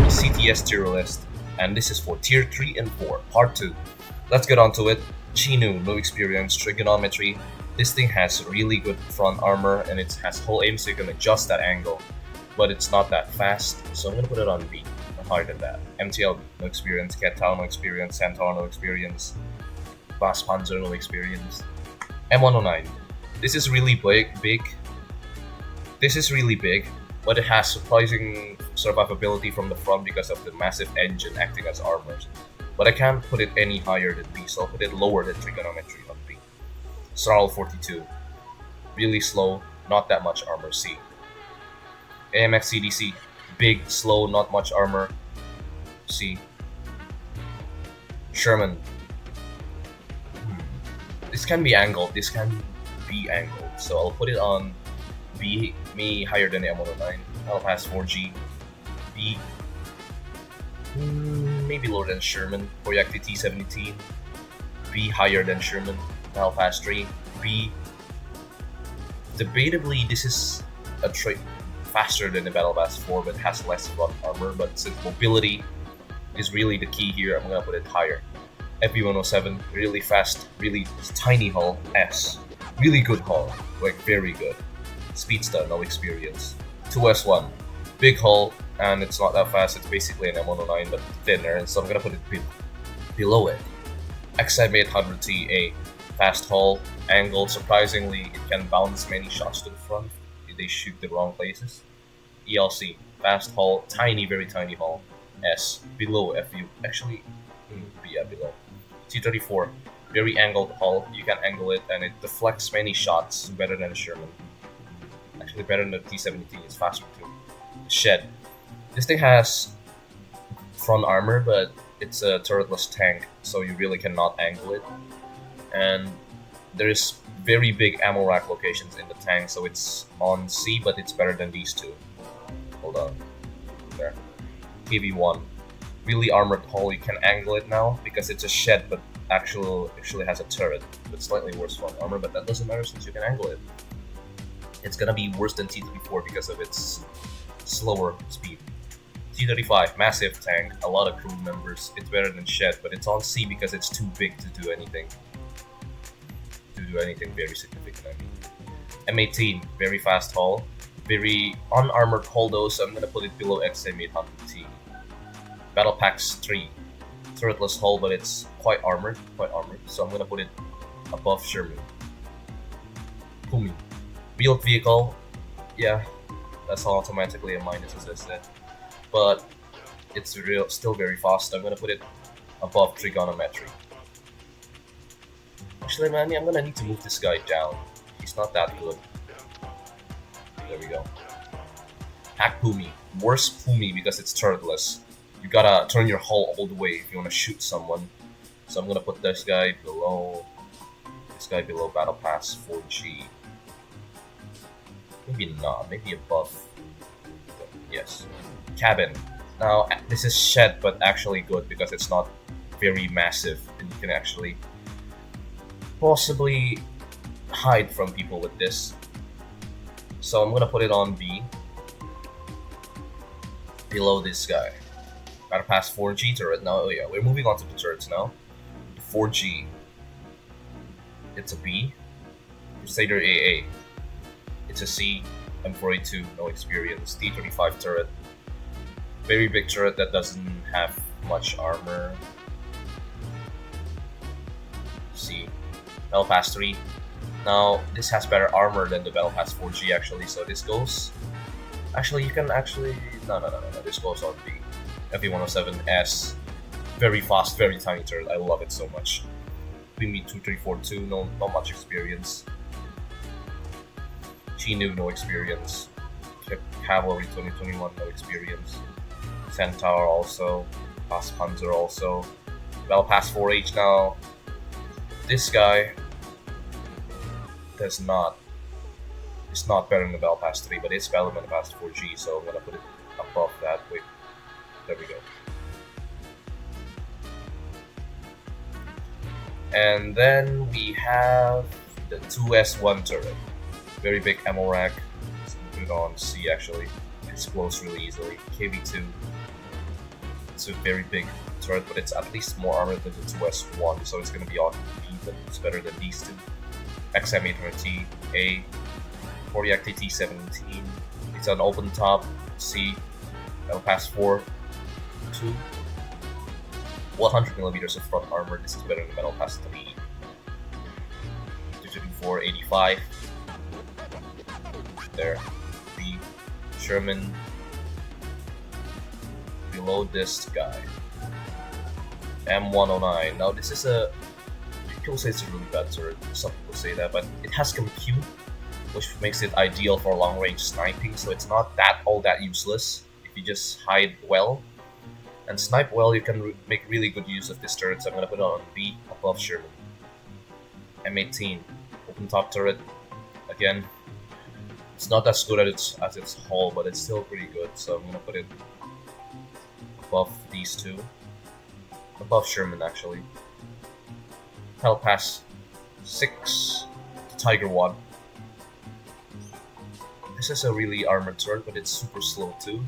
CTS tier list, and this is for tier 3 and 4, part 2. Let's get on to it. Chinu, no experience, trigonometry. This thing has really good front armor and it has whole aim, so you can adjust that angle, but it's not that fast, so I'm gonna put it on B. Not higher than that. MTL, no experience. Cat Tao, no experience. Centaur, no experience. Bass Panzer, no experience. M109. This is really big. This is really big, but it has surprising survivability from the front because of the massive engine acting as armor. But I can't put it any higher than B, so I'll put it lower than trigonometry on B. Snarl 42. Really slow, not that much armor. C. AMX CDC. Big, slow, not much armor. C. Sherman. This can be angled, this can be angled, so I'll put it on B, me higher than the M109. I'll pass 4G. B. Maybe lower than Sherman. Koyakti T-17. B higher than Sherman. I'll pass 3. B. Debatably, this is a trait faster than the Battle Pass 4, but has less front armor. But since mobility is really the key here, I'm gonna put it higher. FB107, really fast, really tiny hull. S. Really good hull, like very good. Speedster, no experience. 2S1, big hull, and it's not that fast. It's basically an M109 but thinner, so I'm gonna put it below it. XM800T, a fast hull, angled. Surprisingly, it can bounce many shots to the front if they shoot the wrong places. ELC, fast hull, tiny, very tiny hull. S, below FU. Actually, yeah, below. T-34, very angled hull. You can angle it, and it deflects many shots better than a Sherman. Actually, better than the T-17. It's faster too. Shed. This thing has front armor, but it's a turretless tank, so you really cannot angle it. And there's very big ammo rack locations in the tank, so it's on C, but it's better than these two. Hold on. There. KV-1. Really armored hull. You can angle it now because it's a shed, but actually has a turret with slightly worse front armor, but that doesn't matter since you can angle it. It's gonna be worse than T-34 because of its slower speed. T-35, massive tank, a lot of crew members. It's better than shed, but it's on C because it's too big to do anything. Very significant, I mean. M18, very fast hull. Very unarmored hull though, so I'm gonna put it below XM800T. Battle Packs 3, turretless hull, but it's quite armored, so I'm gonna put it above Sherman. Kumi, wheeled vehicle, yeah, that's automatically a minus as I said, but it's still very fast. I'm gonna put it above trigonometry. Actually, man, I'm gonna need to move this guy down. He's not that good. There we go. Hack Pumi, worse Pumi because it's turretless. You gotta turn your hull all the way if you wanna shoot someone. So I'm gonna put this guy below Battle Pass 4G. Maybe not, maybe above. Yes. Cabin. Now this is shed, but actually good because it's not very massive, and you can actually possibly hide from people with this. So I'm gonna put it on B, below this guy. Gotta pass 4G turret now. Oh yeah, we're moving on to the turrets now. 4G. It's a B. Crusader AA. It's a C. M4A2, no experience. T-35 turret. Very big turret that doesn't have much armor. C. Battle Pass 3. Now, this has better armor than the Battle Pass 4G actually, so this goes... Actually, you can actually... No, this goes on B. FB107S. Very fast, very tiny turret. I love it so much. Pimi 2342, not much experience. Chinu, no experience. Cavalry 2021, no experience. Centaur also. Bass Panzer also. Battle Pass 4H now. This guy it's not better than the Battle Pass 3, but it's better than the Pass 4G, so I'm gonna put it above that. Wait, there we go. And then we have the 2S1 turret. Very big ammo rack. Let's put it on C actually. It explodes really easily. KV2. It's a very big turret, but it's at least more armored than the 2S1, so it's gonna be on B, but it's better than these two. XM800T, A, 40 T17. It's an open top, C, that'll pass 4, 2, 100 millimeters of front armor. This is better than Metal Pass 3. 224, 85. There. B. Sherman. Below this guy. M109. Now this is a... People say it's a really bad turret. Some people say that, but it has compute, which makes it ideal for long-range sniping, so it's not all that useless if you just hide well. And snipe well, you can make really good use of this turret, so I'm gonna put it on B above Sherman. M18, open top turret. Again, it's not as good as its hull, but it's still pretty good, so I'm gonna put it above these two. Above Sherman, actually. Hell pass 6 to Tiger 1. This is a really armored turret, but it's super slow too.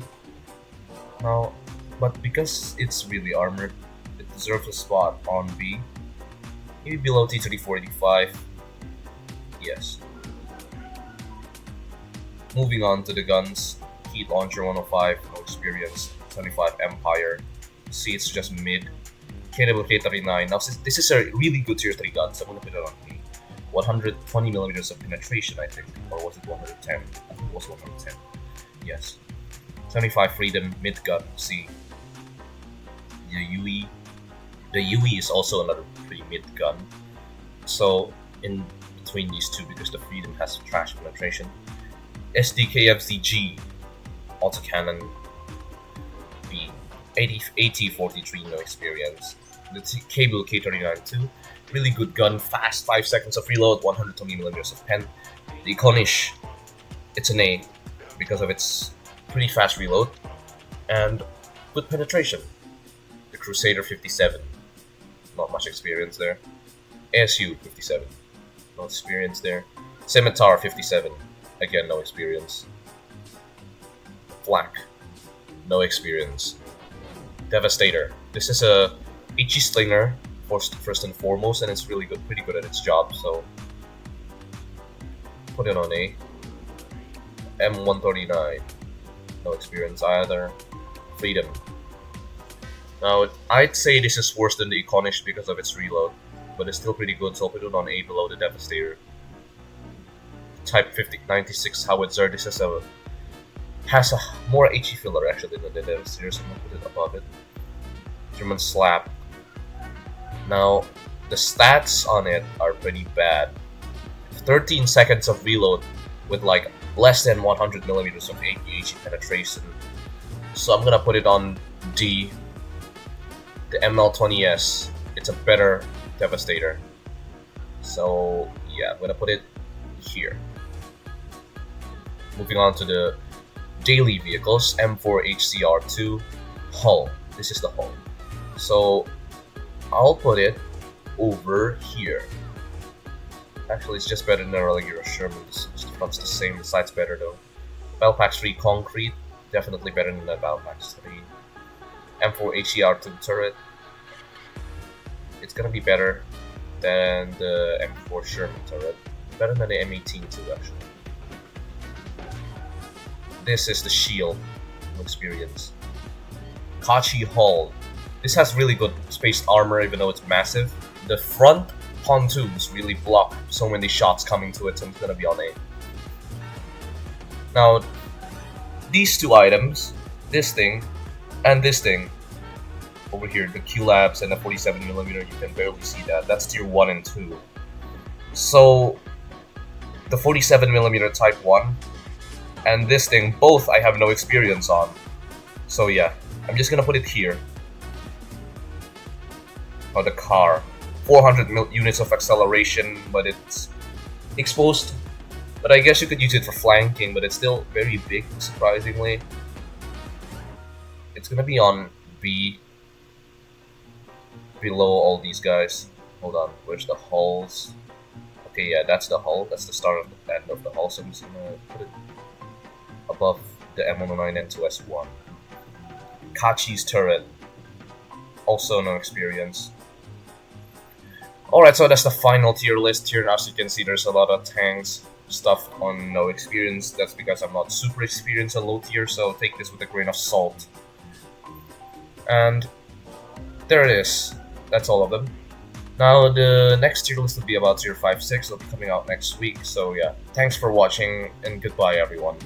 Now, but because it's really armored, it deserves a spot on B. Maybe below T-3485. Yes. Moving on to the guns. Heat Launcher 105, no experience. 25 Empire. See, it's just mid. Cannibal K39. Now, this is a really good tier 3 gun, so I'm gonna put it on B. 120 millimeters of penetration, I think. Or was it 110? I think it was 110. Yes. 75 Freedom, mid gun, C. The UE. The UE is also another pretty mid gun. So, in between these two, because the Freedom has trash penetration. SDKFZG, autocannon, B. AT-43, no experience. The Cable K39 too. Really good gun, fast, 5 seconds of reload, 120 millimeters of pen. The Iconish, it's an A because of its pretty fast reload and good penetration. The Crusader 57, not much experience there. ASU 57, no experience there. Scimitar 57, again no experience. Flak, no experience. Devastator, this is a HE slinger first and foremost, and it's really good, pretty good at its job, so put it on A. M139, no experience either. Freedom. Now, I'd say this is worse than the Iconish because of its reload, but it's still pretty good, so I'll put it on A below the Devastator. Type 96 Howitzer, this is has a more HE filler actually than the Devastator, so I'm gonna put it above it. German Slap. Now, the stats on it are pretty bad. 13 seconds of reload with like less than 100 millimeters of HE penetration. So I'm gonna put it on D. The ML20S, it's a better Devastator. So yeah, I'm gonna put it here. Moving on to the daily vehicles, M4HCR2 hull. This is the hull. So I'll put it over here. Actually, it's just better than a regular Sherman. The front's the same, the side's better though. Battle-Pax 3 Concrete, definitely better than the Battle-Pax 3. M4HCR2 turret, it's gonna be better than the M4 Sherman turret. Better than the M18 too, actually. This is the shield experience. Kachi hull. This has really good spaced armor even though it's massive. The front pontoons really block so many shots coming to it, so it's gonna be on A. Now, these two items, this thing, and this thing, over here, the Q-Labs and the 47mm, you can barely see that. That's tier 1 and 2. So, the 47mm Type 1 and this thing, both I have no experience on. So yeah, I'm just gonna put it here. Oh, the car. 400 units of acceleration, but it's exposed. But I guess you could use it for flanking, but it's still very big, surprisingly. It's gonna be on B. Below all these guys. Hold on, where's the hulls? Okay, yeah, that's the hull. That's the start of the end of the hull, so I'm just gonna put it above the M109 and 2S1. Kachi's turret. also no experience. Alright, so that's the final tier list here. As you can see, there's a lot of tanks stuffed on no experience. That's because I'm not super experienced on low tier, so take this with a grain of salt. And there it is. That's all of them. Now the next tier list will be about tier 5-6. It'll be coming out next week. So yeah, thanks for watching and goodbye everyone.